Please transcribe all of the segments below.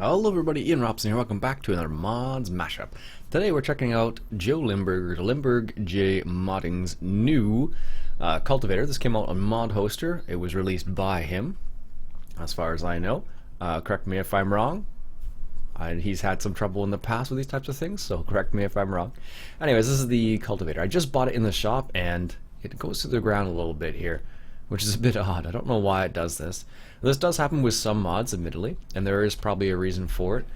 Hello everybody, Ian Robson here, welcome back to another Mods Mashup. Today we're checking out Joe Limburg, Limburg J Modding's new cultivator. This came out on Mod Hoster. It was released by him, as far as I know. Correct me if I'm wrong. He's had some trouble in the past with these types of things, so correct me if I'm wrong. Anyways, this is the cultivator. I just bought it in the shop and it goes through the ground a little bit here, which is a bit odd. I don't know why it does this. This does happen with some mods, admittedly, and there is probably a reason for it.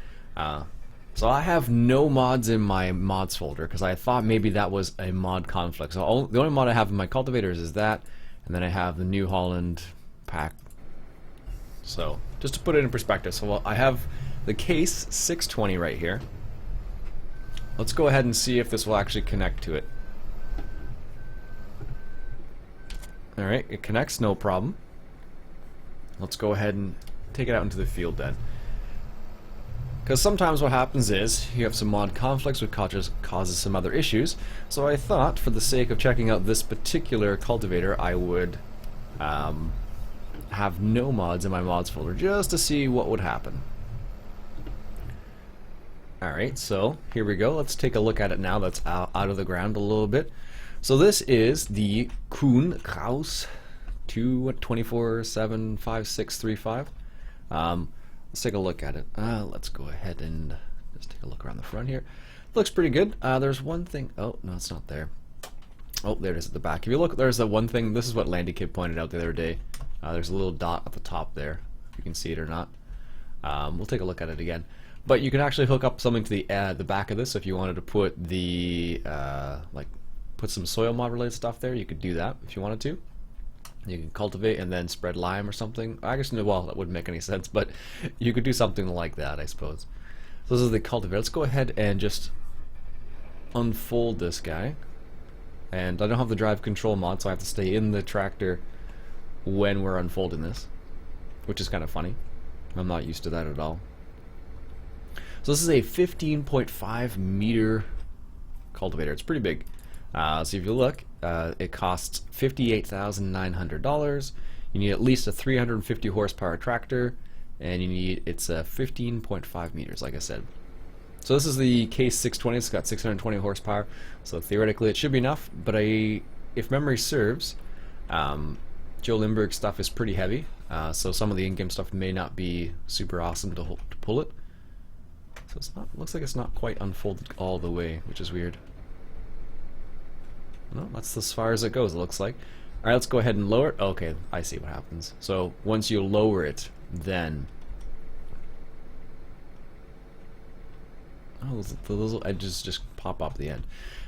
So I have no mods in my mods folder because I thought maybe that was a mod conflict. So the only mod I have in my cultivators is that, and then I have the New Holland pack. So just to put it in perspective, so I have the case 620 right here. Let's go ahead and see if this will actually connect to it. Alright, it connects, no problem. Let's go ahead and take it out into the field then. Because sometimes what happens is you have some mod conflicts which causes some other issues. So I thought, for the sake of checking out this particular cultivator, I would have no mods in my mods folder just to see what would happen. Alright, so here we go. Let's take a look at it now that's out of the ground a little bit. So this is the Kuhn Krause 2475635. Let's take a look at it. Let's go ahead and just take a look around the front here. Looks pretty good. There's one thing. Oh, no, it's not there. Oh, there it is at the back. If you look, there's the one thing. This is what Landy Kid pointed out the other day. There's a little dot at the top there, if you can see it or not. We'll take a look at it again. But you can actually hook up something to the back of this. So if you wanted to put the put some soil mod related stuff there, you could do that if you wanted to. You can cultivate and then spread lime or something. I guess, well, that wouldn't make any sense, but you could do something like that, I suppose. So this is the cultivator. Let's go ahead and just unfold this guy. And I don't have the drive control mod, so I have to stay in the tractor when we're unfolding this, which is kind of funny. I'm not used to that at all. So this is a 15.5 meter cultivator. It's pretty big. So if you look, it costs $58,900. You need at least a 350 horsepower tractor, and it's 15.5 meters, like I said. So this is the Case 620. It's got 620 horsepower, so theoretically it should be enough. But if memory serves, Joe Limburg stuff is pretty heavy, so some of the in-game stuff may not be super awesome to pull it. So it's not. Looks like it's not quite unfolded all the way, which is weird. No, that's as far as it goes, it looks like. Alright, let's go ahead and lower it. Okay, I see what happens. So once you lower it, then those little edges just pop off the end.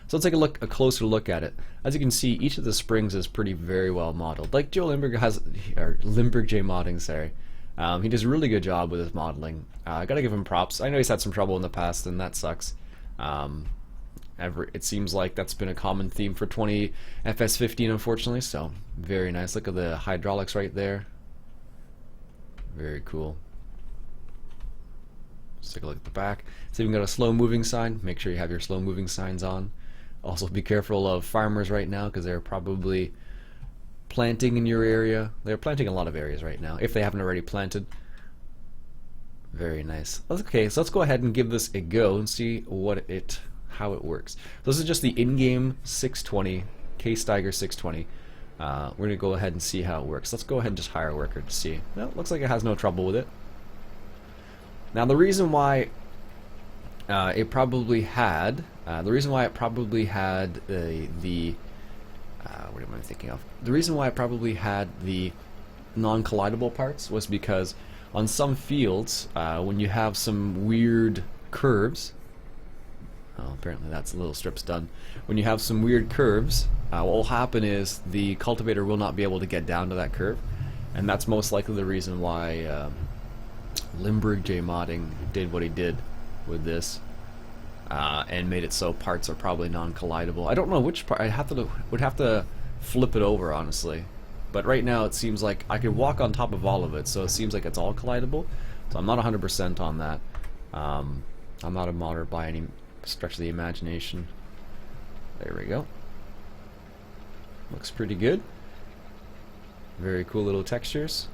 So let's take a closer look at it. As you can see, each of the springs is very well modeled. Like Joe Limburg or Limburg J Modding, sorry. He does a really good job with his modeling. I gotta give him props. I know he's had some trouble in the past, and that sucks. It seems like that's been a common theme for 20 FS15, unfortunately. So very nice. Look at the hydraulics right there. Very cool. Let's take a look at the back. So you've got a slow moving sign. Make sure you have your slow moving signs on. Also be careful of farmers right now because they're probably planting in your area. They're planting a lot of areas right now if they haven't already planted. Very nice. Okay, so let's go ahead and give this a go and see how it works. So this is just the in-game 620, Case Steiger 620. We're going to go ahead and see how it works. Let's go ahead and just hire a worker to see. Well, looks like it has no trouble with it. Now the reason why it probably had what am I thinking of? The reason why it probably had the non-collidable parts was because on some fields, when you have some weird curves, apparently that's the little strips done. When you have some weird curves, what will happen is the cultivator will not be able to get down to that curve, and that's most likely the reason why Limburg J Modding did what he did with this, and made it so parts are probably non-collidable. I don't know which part. Would have to flip it over, honestly. But right now it seems like I could walk on top of all of it, so it seems like it's all collidable. So I'm not 100% on that. I'm not a modder by any stretch of the imagination. There we go. Looks pretty good. Very cool little textures.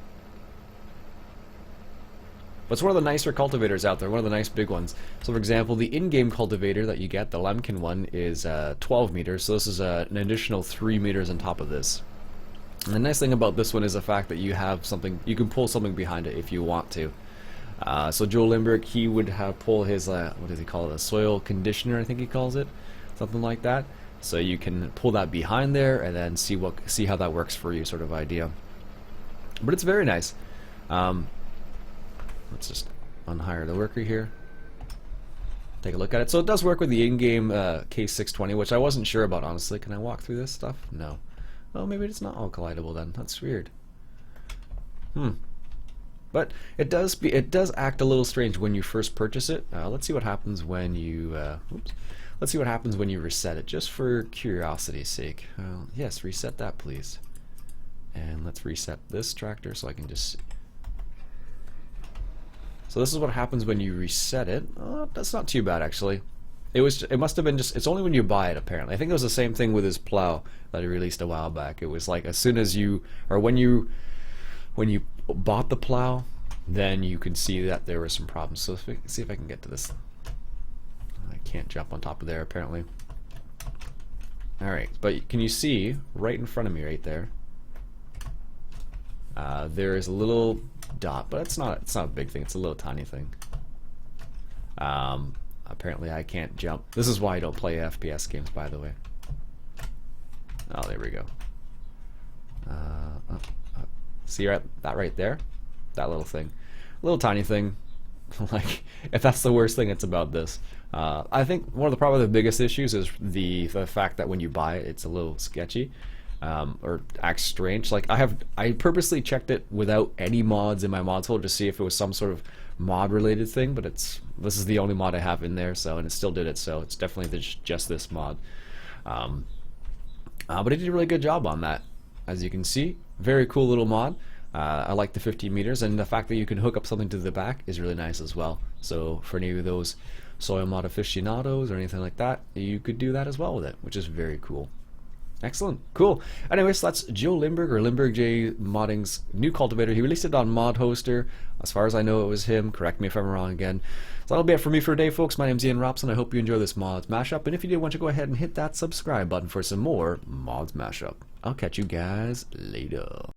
But it's one of the nicer cultivators out there, one of the nice big ones. So for example, the in-game cultivator that you get, the Lemkin one, is 12 meters, so this is an additional 3 meters on top of this. And the nice thing about this one is the fact that you have something, you can pull something behind it if you want to. So Joe Lindbergh, he would have pull his, what does he call it, a soil conditioner, I think he calls it, something like that. So you can pull that behind there and then see how that works for you, sort of idea. But it's very nice. Let's just unhire the worker here. Take a look at it. So it does work with the in-game K620, which I wasn't sure about, honestly. Can I walk through this stuff? No. Oh, maybe it's not all collidable then. That's weird. But it does act a little strange when you first purchase it. Let's see what happens when you let's see what happens when you reset it, just for curiosity's sake. Yes, reset that, please. And let's reset this tractor so I can just. So this is what happens when you reset it. Oh, that's not too bad actually. It must have been just. It's only when you buy it apparently. I think it was the same thing with his plow that he released a while back. It was like as soon as you, or when you bought the plow, then you could see that there were some problems. So see if I can get to this. I can't jump on top of there apparently. Alright, but can you see right in front of me right there? There is a little dot, but it's not a big thing, it's a little tiny thing. Apparently I can't jump. This is why I don't play FPS games, by the way. Oh, there we go. See that right there? That little thing. Little tiny thing. Like, if that's the worst thing, it's about this. I think one of probably the biggest issues is the fact that when you buy it, it's a little sketchy. Or acts strange. Like I purposely checked it without any mods in my mods folder to see if it was some sort of mod related thing, but this is the only mod I have in there, so, and it still did it, so it's definitely just this mod. But it did a really good job on that, as you can see. Very cool little mod. I like the 15 meters, and the fact that you can hook up something to the back is really nice as well. So for any of those soil mod aficionados or anything like that, you could do that as well with it, which is very cool. Excellent, cool. Anyways, that's Joe Lindbergh, or Lindbergh J Modding's new cultivator. He released it on Mod Hoster. As far as I know, it was him. Correct me if I'm wrong again. So that'll be it for me for today, folks. My name's Ian Robson. I hope you enjoy this Mods Mashup. And if you did, why don't you go ahead and hit that subscribe button for some more Mods Mashup. I'll catch you guys later.